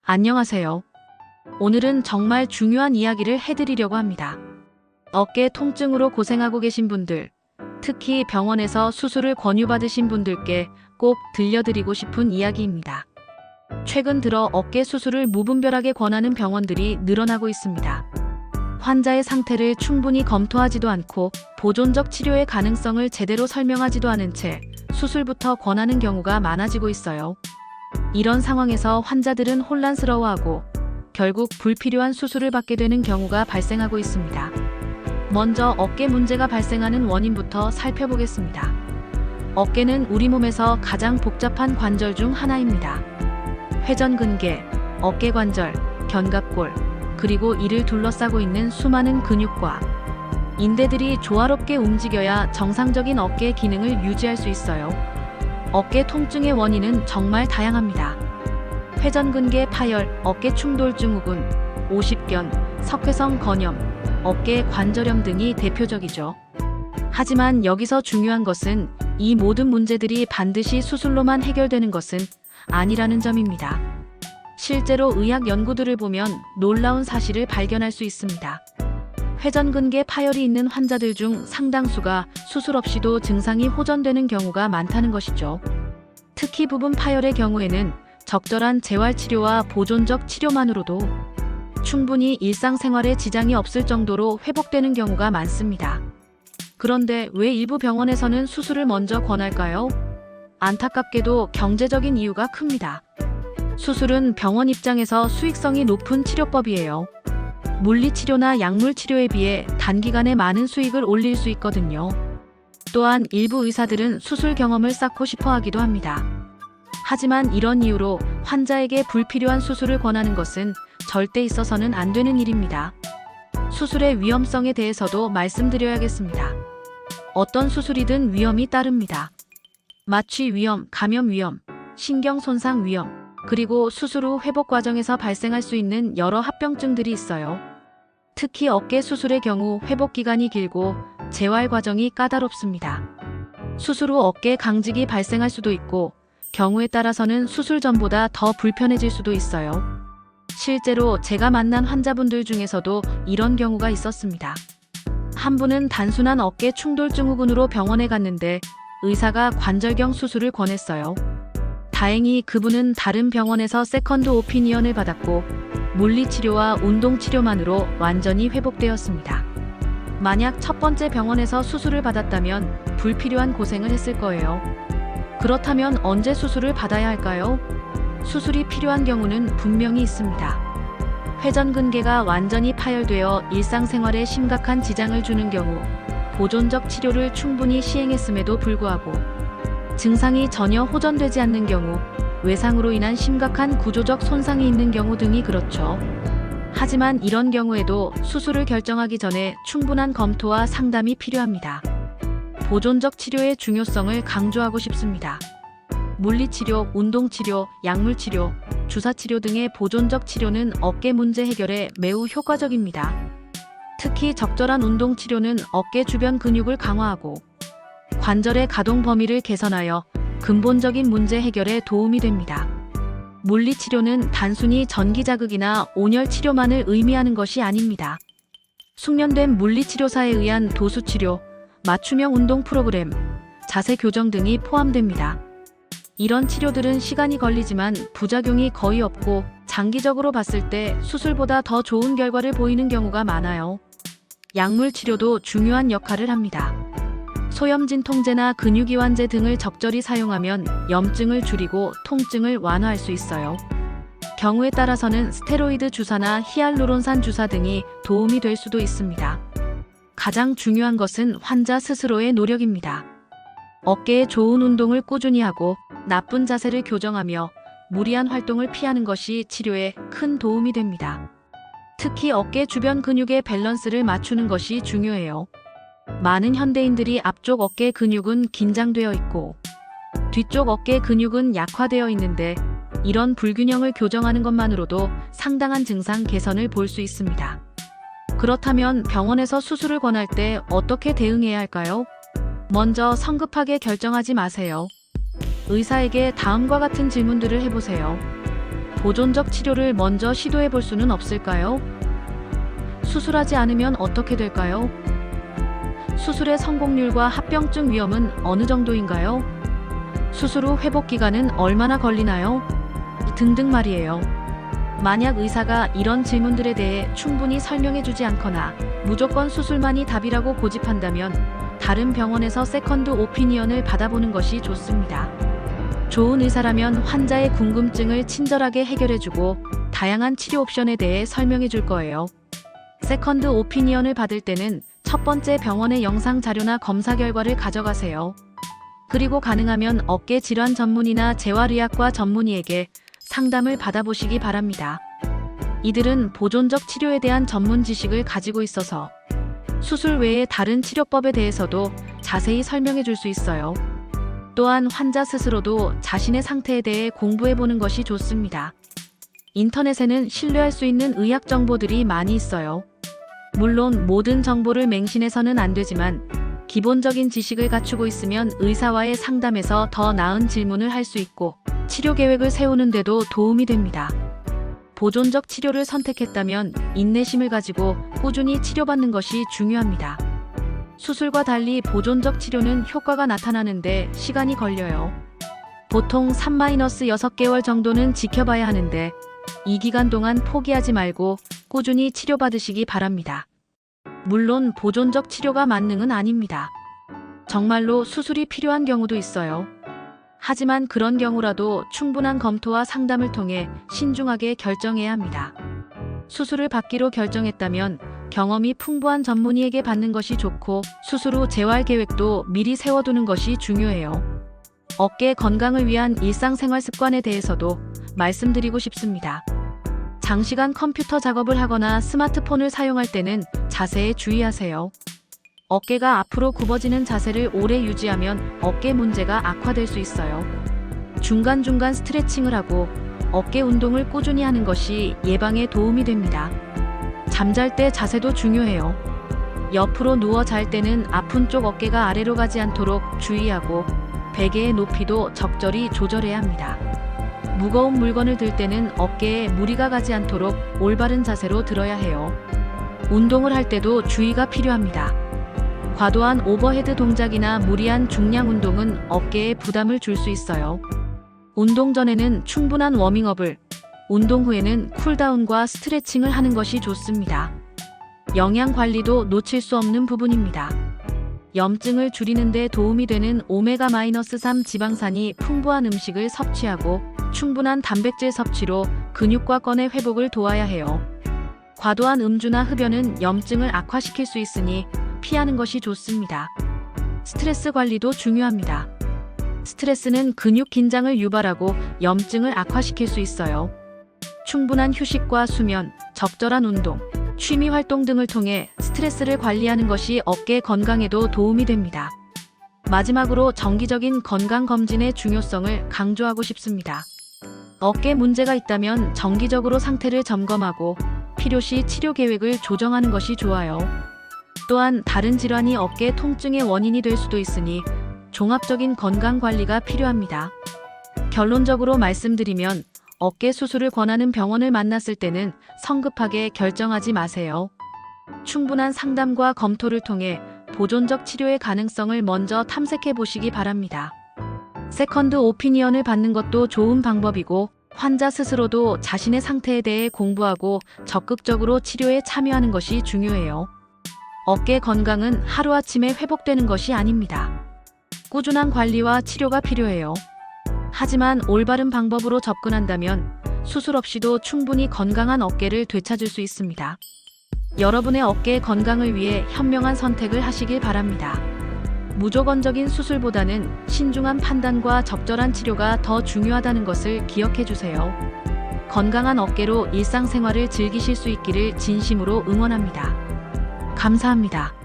안녕하세요. 오늘은 정말 중요한 이야기를 해드리려고 합니다. 어깨 통증으로 고생하고 계신 분들, 특히 병원에서 수술을 권유받으신 분들께 꼭 들려드리고 싶은 이야기입니다. 최근 들어 어깨 수술을 무분별하게 권하는 병원들이 늘어나고 있습니다. 환자의 상태를 충분히 검토하지도 않고 보존적 치료의 가능성을 제대로 설명하지도 않은 채 수술부터 권하는 경우가 많아지고 있어요. 이런 상황에서 환자들은 혼란스러워하고 결국 불필요한 수술을 받게 되는 경우가 발생하고 있습니다. 먼저 어깨 문제가 발생하는 원인부터 살펴보겠습니다. 어깨는 우리 몸에서 가장 복잡한 관절 중 하나입니다. 회전근개, 어깨관절, 견갑골, 그리고 이를 둘러싸고 있는 수많은 근육과 인대들이 조화롭게 움직여야 정상적인 어깨 기능을 유지할 수 있어요. 어깨 통증의 원인은 정말 다양합니다. 회전근개 파열, 어깨 충돌 증후군, 오십견, 석회성 건염, 어깨 관절염 등이 대표적이죠. 하지만 여기서 중요한 것은 이 모든 문제들이 반드시 수술로만 해결되는 것은 아니라는 점입니다. 실제로 의학 연구들을 보면 놀라운 사실을 발견할 수 있습니다. 회전근개 파열이 있는 환자들 중 상당수가 수술 없이도 증상이 호전되는 경우가 많다는 것이죠. 특히 부분 파열의 경우에는 적절한 재활치료와 보존적 치료만으로도 충분히 일상생활에 지장이 없을 정도로 회복되는 경우가 많습니다. 그런데 왜 일부 병원에서는 수술을 먼저 권할까요? 안타깝게도 경제적인 이유가 큽니다. 수술은 병원 입장에서 수익성이 높은 치료법이에요. 물리치료나 약물치료에 비해 단기간에 많은 수익을 올릴 수 있거든요. 또한 일부 의사들은 수술 경험을 쌓고 싶어 하기도 합니다. 하지만 이런 이유로 환자에게 불필요한 수술을 권하는 것은 절대 있어서는 안 되는 일입니다. 수술의 위험성에 대해서도 말씀드려야겠습니다. 어떤 수술이든 위험이 따릅니다. 마취 위험, 감염 위험, 신경 손상 위험, 그리고 수술 후 회복 과정에서 발생할 수 있는 여러 합병증들이 있어요. 특히 어깨 수술의 경우 회복 기간이 길고 재활 과정이 까다롭습니다. 수술 후 어깨 강직이 발생할 수도 있고 경우에 따라서는 수술 전보다 더 불편해질 수도 있어요. 실제로 제가 만난 환자분들 중에서도 이런 경우가 있었습니다. 한 분은 단순한 어깨 충돌 증후군으로 병원에 갔는데 의사가 관절경 수술을 권했어요. 다행히 그분은 다른 병원에서 세컨드 오피니언을 받았고 물리치료와 운동치료만으로 완전히 회복되었습니다. 만약 첫 번째 병원에서 수술을 받았다면 불필요한 고생을 했을 거예요. 그렇다면 언제 수술을 받아야 할까요? 수술이 필요한 경우는 분명히 있습니다. 회전근개가 완전히 파열되어 일상생활에 심각한 지장을 주는 경우, 보존적 치료를 충분히 시행했음에도 불구하고 증상이 전혀 호전되지 않는 경우, 외상으로 인한 심각한 구조적 손상이 있는 경우 등이 그렇죠. 하지만 이런 경우에도 수술을 결정하기 전에 충분한 검토와 상담이 필요합니다. 보존적 치료의 중요성을 강조하고 싶습니다. 물리치료, 운동치료, 약물치료, 주사치료 등의 보존적 치료는 어깨 문제 해결에 매우 효과적입니다. 특히 적절한 운동치료는 어깨 주변 근육을 강화하고 관절의 가동 범위를 개선하여 근본적인 문제 해결에 도움이 됩니다. 물리치료는 단순히 전기자극이나 온열 치료만을 의미하는 것이 아닙니다. 숙련된 물리치료사에 의한 도수치료, 맞춤형 운동 프로그램, 자세 교정 등이 포함됩니다. 이런 치료들은 시간이 걸리지만 부작용이 거의 없고 장기적으로 봤을 때 수술보다 더 좋은 결과를 보이는 경우가 많아요. 약물 치료도 중요한 역할을 합니다. 소염진통제나 근육이완제 등을 적절히 사용하면 염증을 줄이고 통증을 완화할 수 있어요. 경우에 따라서는 스테로이드 주사나 히알루론산 주사 등이 도움이 될 수도 있습니다. 가장 중요한 것은 환자 스스로의 노력입니다. 어깨에 좋은 운동을 꾸준히 하고 나쁜 자세를 교정하며 무리한 활동을 피하는 것이 치료에 큰 도움이 됩니다. 특히 어깨 주변 근육의 밸런스를 맞추는 것이 중요해요. 많은 현대인들이 앞쪽 어깨 근육은 긴장되어 있고 뒤쪽 어깨 근육은 약화되어 있는데 이런 불균형을 교정하는 것만으로도 상당한 증상 개선을 볼 수 있습니다. 그렇다면 병원에서 수술을 권할 때 어떻게 대응해야 할까요? 먼저 성급하게 결정하지 마세요. 의사에게 다음과 같은 질문들을 해보세요. 보존적 치료를 먼저 시도해 볼 수는 없을까요? 수술하지 않으면 어떻게 될까요? 수술의 성공률과 합병증 위험은 어느 정도인가요? 수술 후 회복 기간은 얼마나 걸리나요? 등등 말이에요. 만약 의사가 이런 질문들에 대해 충분히 설명해 주지 않거나 무조건 수술만이 답이라고 고집한다면 다른 병원에서 세컨드 오피니언을 받아보는 것이 좋습니다. 좋은 의사라면 환자의 궁금증을 친절하게 해결해주고 다양한 치료 옵션에 대해 설명해 줄 거예요. 세컨드 오피니언을 받을 때는 첫 번째 병원의 영상 자료나 검사 결과를 가져가세요. 그리고 가능하면 어깨 질환 전문의나 재활의학과 전문의에게 상담을 받아보시기 바랍니다. 이들은 보존적 치료에 대한 전문 지식을 가지고 있어서 수술 외의 다른 치료법에 대해서도 자세히 설명해 줄 수 있어요. 또한 환자 스스로도 자신의 상태에 대해 공부해 보는 것이 좋습니다. 인터넷에는 신뢰할 수 있는 의학 정보들이 많이 있어요. 물론 모든 정보를 맹신해서는 안 되지만 기본적인 지식을 갖추고 있으면 의사와의 상담에서 더 나은 질문을 할 수 있고 치료 계획을 세우는 데도 도움이 됩니다. 보존적 치료를 선택했다면 인내심을 가지고 꾸준히 치료받는 것이 중요합니다. 수술과 달리 보존적 치료는 효과가 나타나는데 시간이 걸려요. 보통 3-6개월 정도는 지켜봐야 하는데 이 기간 동안 포기하지 말고 꾸준히 치료받으시기 바랍니다. 물론 보존적 치료가 만능은 아닙니다. 정말로 수술이 필요한 경우도 있어요. 하지만 그런 경우라도 충분한 검토와 상담을 통해 신중하게 결정해야 합니다. 수술을 받기로 결정했다면 경험이 풍부한 전문의에게 받는 것이 좋고 수술 후 재활 계획도 미리 세워두는 것이 중요해요. 어깨 건강을 위한 일상생활 습관에 대해서도 말씀드리고 싶습니다. 장시간 컴퓨터 작업을 하거나 스마트폰을 사용할 때는 자세에 주의하세요. 어깨가 앞으로 굽어지는 자세를 오래 유지하면 어깨 문제가 악화될 수 있어요. 중간중간 스트레칭을 하고 어깨 운동을 꾸준히 하는 것이 예방에 도움이 됩니다. 잠잘 때 자세도 중요해요. 옆으로 누워 잘 때는 아픈 쪽 어깨가 아래로 가지 않도록 주의하고 베개의 높이도 적절히 조절해야 합니다. 무거운 물건을 들 때는 어깨에 무리가 가지 않도록 올바른 자세로 들어야 해요. 운동을 할 때도 주의가 필요합니다. 과도한 오버헤드 동작이나 무리한 중량 운동은 어깨에 부담을 줄 수 있어요. 운동 전에는 충분한 워밍업을, 운동 후에는 쿨다운과 스트레칭을 하는 것이 좋습니다. 영양 관리도 놓칠 수 없는 부분입니다. 염증을 줄이는 데 도움이 되는 오메가-3 지방산이 풍부한 음식을 섭취하고 충분한 단백질 섭취로 근육과 건의 회복을 도와야 해요. 과도한 음주나 흡연은 염증을 악화시킬 수 있으니 피하는 것이 좋습니다. 스트레스 관리도 중요합니다. 스트레스는 근육 긴장을 유발하고 염증을 악화시킬 수 있어요. 충분한 휴식과 수면, 적절한 운동, 취미 활동 등을 통해 스트레스를 관리하는 것이 어깨 건강에도 도움이 됩니다. 마지막으로 정기적인 건강검진의 중요성을 강조하고 싶습니다. 어깨 문제가 있다면 정기적으로 상태를 점검하고 필요시 치료 계획을 조정하는 것이 좋아요. 또한 다른 질환이 어깨 통증의 원인이 될 수도 있으니 종합적인 건강 관리가 필요합니다. 결론적으로 말씀드리면 어깨 수술을 권하는 병원을 만났을 때는 성급하게 결정하지 마세요. 충분한 상담과 검토를 통해 보존적 치료의 가능성을 먼저 탐색해 보시기 바랍니다. 세컨드 오피니언을 받는 것도 좋은 방법이고 환자 스스로도 자신의 상태에 대해 공부하고 적극적으로 치료에 참여하는 것이 중요해요. 어깨 건강은 하루아침에 회복되는 것이 아닙니다. 꾸준한 관리와 치료가 필요해요. 하지만 올바른 방법으로 접근한다면 수술 없이도 충분히 건강한 어깨를 되찾을 수 있습니다. 여러분의 어깨 건강을 위해 현명한 선택을 하시길 바랍니다. 무조건적인 수술보다는 신중한 판단과 적절한 치료가 더 중요하다는 것을 기억해 주세요. 건강한 어깨로 일상생활을 즐기실 수 있기를 진심으로 응원합니다. 감사합니다.